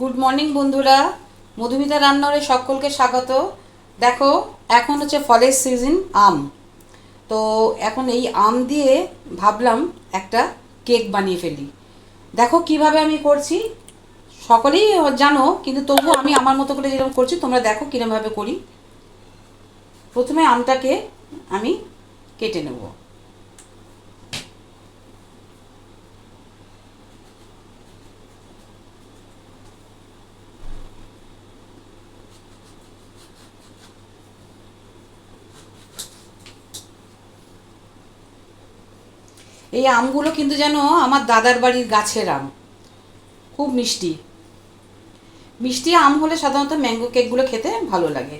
Good morning বন্ধুরা, মধুমিতা রান্নাঘরে সকলকে স্বাগত। দেখো, এখন হচ্ছে ফলের সিজন, আম। তো এখন এই আম দিয়ে ভাবলাম একটা কেক বানিয়ে ফেলি। দেখো কিভাবে আমি করছি। সকলেই জানো, কিন্তু তবু আমি আমার মতো করে যেরকম করছি তোমরা দেখো কীরকমভাবে করি। প্রথমে আমটাকে আমি কেটে নেব। এই আমগুলো কিন্তু যেন আমার দাদার বাড়ির গাছের আম, খুব মিষ্টি। মিষ্টি আম হলে সাধারণত ম্যাঙ্গো কেকগুলো খেতে ভালো লাগে।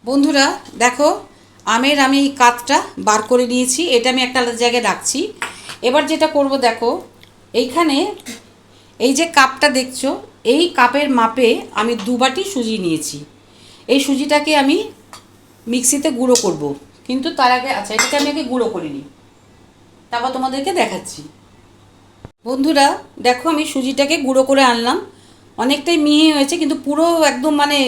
বন্ধুরা দেখো, আমের আমি এই কাতটা বার করে নিয়েছি, এটা আমি একটা আলাদা জায়গায় রাখছি। এবার যেটা করব দেখো, এইখানে এই যে কাপটা দেখছো, এই কাপের মাপে আমি 2 বাটি সুজি নিয়েছি। এই সুজিটাকে আমি মিক্সিতে গুঁড়ো করব, কিন্তু তার আগে আচ্ছা এটাকে আমি আগে গুঁড়ো করে নিই, তারপর তোমাদেরকে দেখাচ্ছি। বন্ধুরা দেখো, আমি সুজিটাকে গুঁড়ো করে আনলাম। অনেকটাই মিহি হয়েছে, কিন্তু পুরো একদম মানে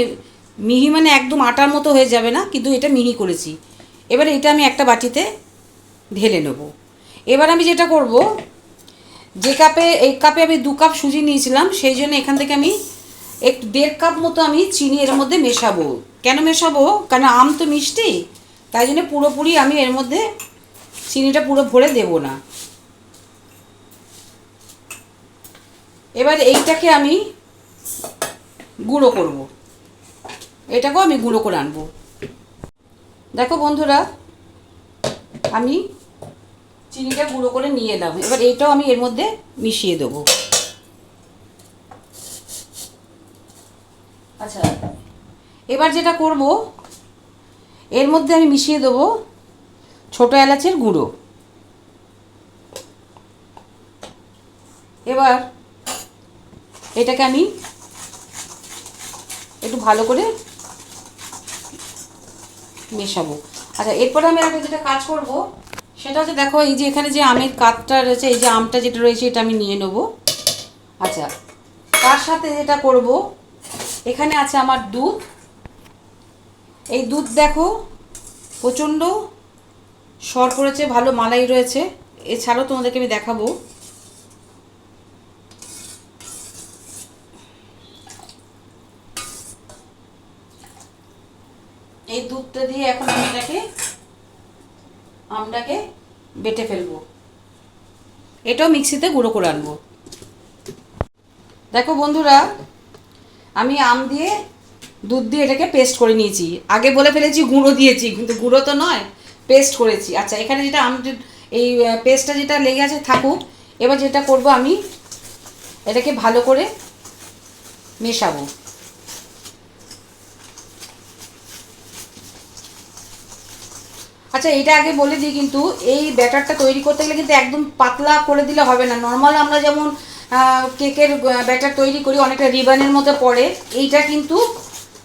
মিহি মানে একদম আটার মতো হয়ে যাবে না, কিন্তু এটা মিহি করেছি। এবার এটা আমি একটা বাটিতে ঢেলে নেব। এবার আমি যেটা করব, যে কাপে এই কাপে আমি 2 কাপ সুজি নিয়েছিলাম, সেই জন্য এখান থেকে আমি 1.5 কাপ মতো আমি চিনি এর মধ্যে মেশাবো। কেন মেশাবো? কারণ আম তো মিষ্টি, তাই জন্য পুরোপুরি আমি এর মধ্যে চিনিটা পুরো ভরে দেব না। এবার এইটাকে আমি গুঁড়ো করব, এটাকেও আমি গুঁড়ো করে আনবো। দেখো বন্ধুরা, আমি চিনিটা গুঁড়ো করে নিয়ে এলাম। এবার এইটাও আমি এর মধ্যে মিশিয়ে দেবো। আচ্ছা, এবার যেটা করব, এর মধ্যে আমি মিশিয়ে দেবো ছোটো এলাচের গুঁড়ো। এবার এটাকে আমি একটু ভালো করে মেশাবো। আচ্ছা, এরপরে আমি একটা যেটা কাজ করব, সেটা হচ্ছে দেখো, এই যে এখানে যে আমের কাতটা রয়েছে, এই যে আমটা যেটা রয়েছে এটা আমি নিয়ে নেবো। আচ্ছা, তার সাথে যেটা করব, এখানে আছে আমার দুধ। এই দুধ দেখো প্রচণ্ড সর পড়েছে, ভালো মালাই রয়েছে। এছাড়াও তোমাদেরকে আমি দেখাবো। এই দুধটা দিয়ে এখন আমি আমটাকে বেটে ফেলবো। এটাও মিক্সিতে গুঁড়ো করে আনবো। দেখো বন্ধুরা, আমি আম দিয়ে দুধ দিয়ে এটাকে পেস্ট করে নিয়েছি। আগে বলে ফেলেছি গুঁড়ো দিয়েছি, কিন্তু গুঁড়ো তো নয়, পেস্ট করেছি। আচ্ছা, এখানে যেটা এই পেস্টটা যেটা লেগে আছে থাকুক। এবার যেটা করব, আমি এটাকে ভালো করে মেশাবো। আচ্ছা, এটা আগে বলে দিই, কিন্তু এই ব্যাটারটা তৈরি করতে গেলে কিন্তু একদম পাতলা করে দিলে হবে না। নর্মাল আমরা যেমন কেকের ব্যাটার তৈরি করি, অনেকটা রিবানের মতো পড়ে, এইটা কিন্তু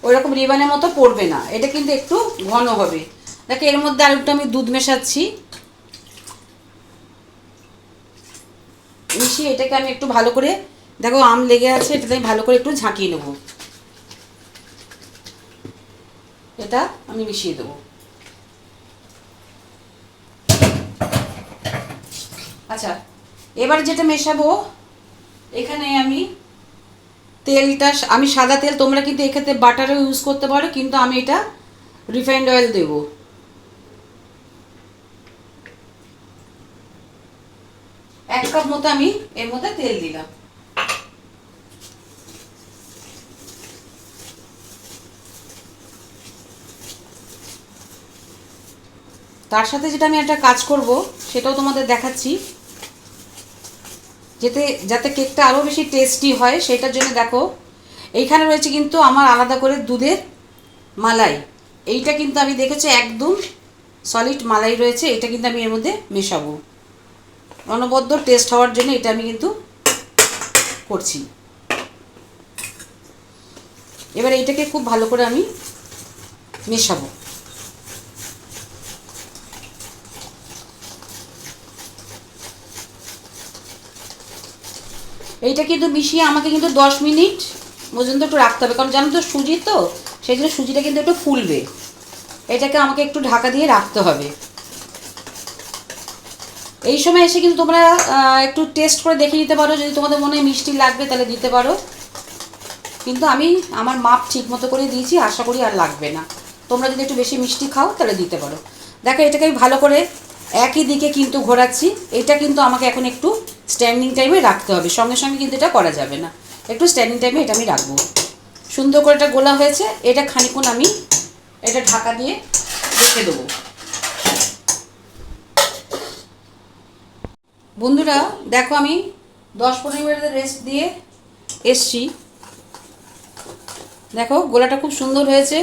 ওইরকম রিবানের মতো পড়বে না, এটা কিন্তু একটু ঘন হবে। দেখো, এর মধ্যে আর একটু আমি দুধ মেশাচ্ছি। মিশিয়ে এটাকে আমি একটু ভালো করে, দেখো আম লেগে আছে, এটাতে আমি ভালো করে একটু ঝাঁকিয়ে নেব। এটা আমি মিশিয়ে দেবো। আচ্ছা, এবার যেটা মেশাবো, এখানে আমি সাদা তেল, তোমরা কিন্তু এক্ষেত্রে বাটারও ইউজ করতে পারো, কিন্তু আমি এটা রিফাইন্ড অয়েল দেবো। 1 কাপ মতো আমি এর মধ্যে তেল দিলাম। তার সাথে যেটা আমি একটা কাজ করব, সেটাও তোমাদের দেখাচ্ছি, যাতে কেকটা আরও বেশি টেস্টি হয়। সেটার জন্য দেখো, এইখানে রয়েছে কিন্তু আমার আলাদা করে দুধের মালাই। এইটা কিন্তু আমি দেখেছি একদম সলিড মালাই রয়েছে, এটা কিন্তু আমি এর মধ্যে মেশাবো অনবদ্য টেস্ট হওয়ার জন্য। এটা আমি কিন্তু করছি। এবার এইটাকে খুব ভালো করে আমি মেশাবো। এইটা কিন্তু মিশিয়ে আমাকে কিন্তু 10 মিনিট পর্যন্ত একটু রাখতে হবে, কারণ জানো তো সুজি তো, সেই জন্য সুজিটা কিন্তু একটু ফুলবে। এটাকে আমাকে একটু ঢাকা দিয়ে রাখতে হবে। এই সময় এসে কিন্তু তোমরা একটু টেস্ট করে দেখে নিতে পারো, যদি তোমাদের মনে হয় মিষ্টি লাগবে তাহলে দিতে পারো, কিন্তু আমি আমার মাপ ঠিক মতো করে দিয়েছি, আশা করি আর লাগবে না। তোমরা যদি একটু বেশি মিষ্টি খাও তাহলে দিতে পারো। দেখো এটাকে আমি ভালো করে একই দিকে কিন্তু ঘোরাচ্ছি। এটা কিন্তু আমাকে এখন একটু স্ট্যান্ডিং টাইমে রাখতে হবে, সঙ্গে সঙ্গে কিন্তু এটা করা যাবে না, একটু স্ট্যান্ডিং টাইমে এটা আমি রাখবো। সুন্দর করে এটা গোলা হয়েছে, এটা খানিকক্ষণ আমি এটা ঢাকা দিয়ে রেখে দেবো। বন্ধুরা দেখো আমি 10-15 মিনিট রেস্ট দিয়ে এসছি, দেখো গোলাটা খুব সুন্দর হয়েছে।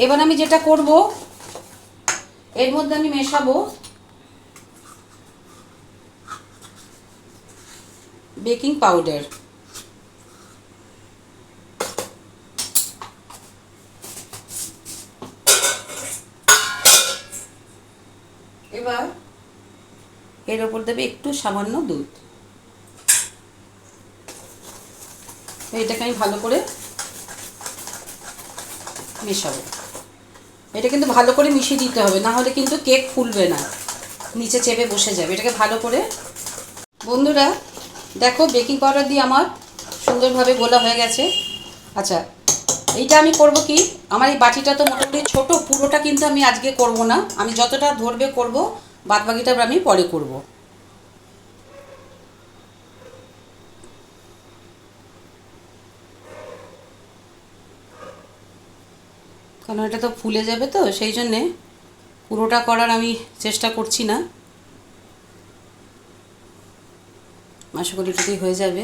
এবার আমি যেটা করব, এর মধ্যে আমি মেশাবো বেকিং পাউডার। এবার এর ওপর দেবে একটু সামান্য দুধ। এটাকে আমি ভালো করে মেশাবো। এটা কিন্তু ভালো করে মিশিয়ে দিতে হবে, না হলে কিন্তু কেক ফুলবে না, নিচে চেপে বসে যাবে। এটাকে ভালো করে, বন্ধুরা দেখো বেকিং পাউডার দিয়ে আমার সুন্দরভাবে গোলা হয়ে গেছে। আচ্ছা এইটা আমি করব কি, আমার এই বাটিটা তো মোটামুটি ছোট, পুরোটা কিন্তু আমি আজকে করব না, আমি যতটা ধরবে করব, বাদ বাকিটা আমি পরে করব। কারণ এটা তো ফুলে যাবে, তো সেই জন্যে পুরোটা করার আমি চেষ্টা করছি না, আশা করি এটাতেই হয়ে যাবে।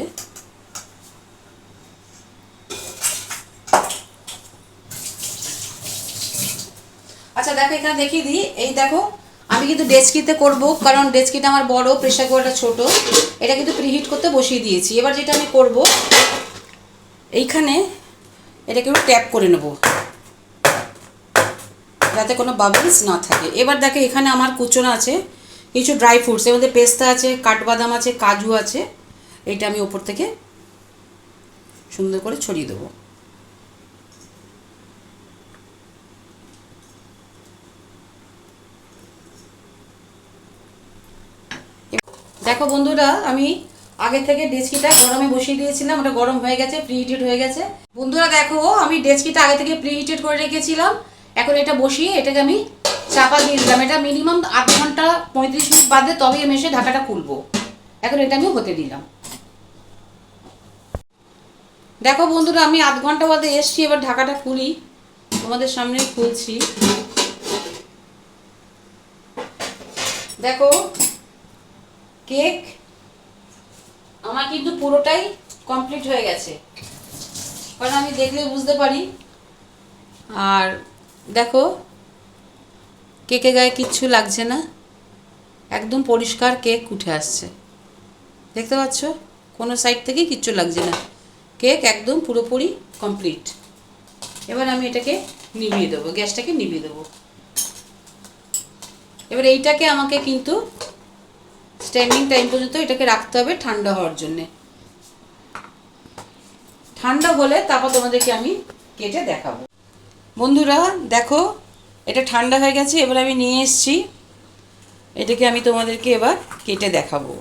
আচ্ছা দেখো এখানে দেখিয়ে দিই, এই দেখো আমি কিন্তু ডেচকিতে করব, কারণ ডেচকিটা আমার বড়, প্রেসার কুকারটা ছোট। এটা কিন্তু প্রিহিট করতে বসিয়ে দিয়েছি। এবার যেটা আমি করব, এইখানে এটাকে একটু ট্যাপ করে নেব যাতে কোনো বাবলস না থাকে। এবার দেখো এখানে আমার কুচনো আছে কিছু ড্রাই ফ্রুটস, এর মধ্যে পেস্তা আছে, কাঠবাদাম আছে, কাজু আছে। এটা আমি ওপর থেকে সুন্দর করে ছড়িয়ে দেবো। দেখো বন্ধুরা আমি আগে থেকে ডেচকিটা গরমে বসিয়ে দিয়েছিলাম, ওটা গরম হয়ে গেছে, প্রিহিটেড হয়ে গেছে। বন্ধুরা দেখো আমি ডেচকিটা আগে থেকে প্রিহিটেড করে রেখেছিলাম, এখন এটা বসিয়ে এটাকে আমি চাপা দিয়ে দিলাম। এটা মিনিমাম 8 ঘন্টা 35 মিনিট বাদে তবে আমি এসে ঢাকাটা খুলবো। এখন এটা আমি হতে দিলাম। দেখো বন্ধুরা আমি 8 ঘন্টা বাদে এসছি, এবার ঢাকাটা খুলি, তোমাদের সামনে খুলছি। দেখো কেক আমার কিন্তু পুরোটাই কমপ্লিট হয়ে গেছে, কারণ আমি দেখলে বুঝতে পারি। আর দেখো কেকে গায়ে কিচ্ছু লাগছে না, একদম পরিষ্কার কেক উঠে আসছে, দেখতে পাচ্ছ, কোনো সাইড থেকেই কিচ্ছু লাগছে না, কেক একদম পুরোপুরি কমপ্লিট। এবার আমি এটাকে নিভিয়ে দেবো, গ্যাসটাকে নিভিয়ে দেবো। এবার এইটাকে আমাকে কিন্তু স্ট্যান্ডিং টাইম পর্যন্ত এটাকে রাখতে হবে ঠান্ডা হওয়ার জন্যে। ঠান্ডা হলে তারপর তোমাদেরকে আমি কেটে দেখাবো। বন্ধুরা দেখো এটা ঠান্ডা হয়ে গেছে, এবার আমি নিয়ে এসেছি, এটাকে আমি তোমাদেরকে এবার কেটে দেখাবো।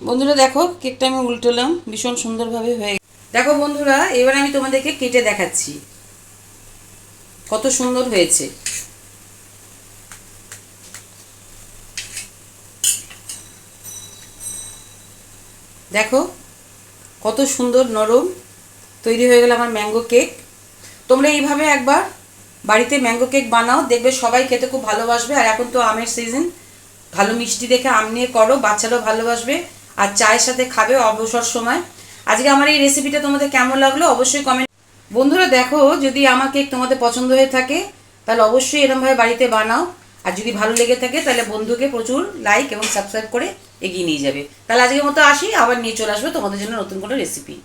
বন্ধুরা দেখো কেকটা আমি উল্টোলাম, ভীষণ সুন্দরভাবে হয়ে গেছে। দেখো বন্ধুরা এবার আমি তোমাদেরকে কেটে দেখাচ্ছি কত সুন্দর হয়েছে। দেখো কত সুন্দর নরম তৈরি হয়ে গেল আমার ম্যাঙ্গো কেক। তোমরা এইভাবে একবার বাড়িতে ম্যাঙ্গো কেক বানাও, দেখবে সবাই খেতে খুব ভালোবাসবে। আর এখন তো আমের সিজন, ভালো মিষ্টি দেখে আম নিয়ে করো, বাচ্চারাও ভালোবাসবে আর চায়ের সাথে খাবে অবসর সময়। আজকে আমার এই রেসিপিটা তোমাদের কেমন লাগলো অবশ্যই কমেন্ট। বন্ধুরা দেখো যদি আমার কেক তোমাদের পছন্দ হয়ে থাকে তাহলে অবশ্যই এরকমভাবে বাড়িতে বানাও, আর যদি ভালো লেগে থাকে তাহলে বন্ধুকে প্রচুর লাইক এবং সাবস্ক্রাইব করে এগিয়ে নিয়ে যাবে। তাহলে আজকের মতো আসি, আবার নিয়ে চলে আসবে তোমাদের জন্য নতুন কোনো রেসিপি।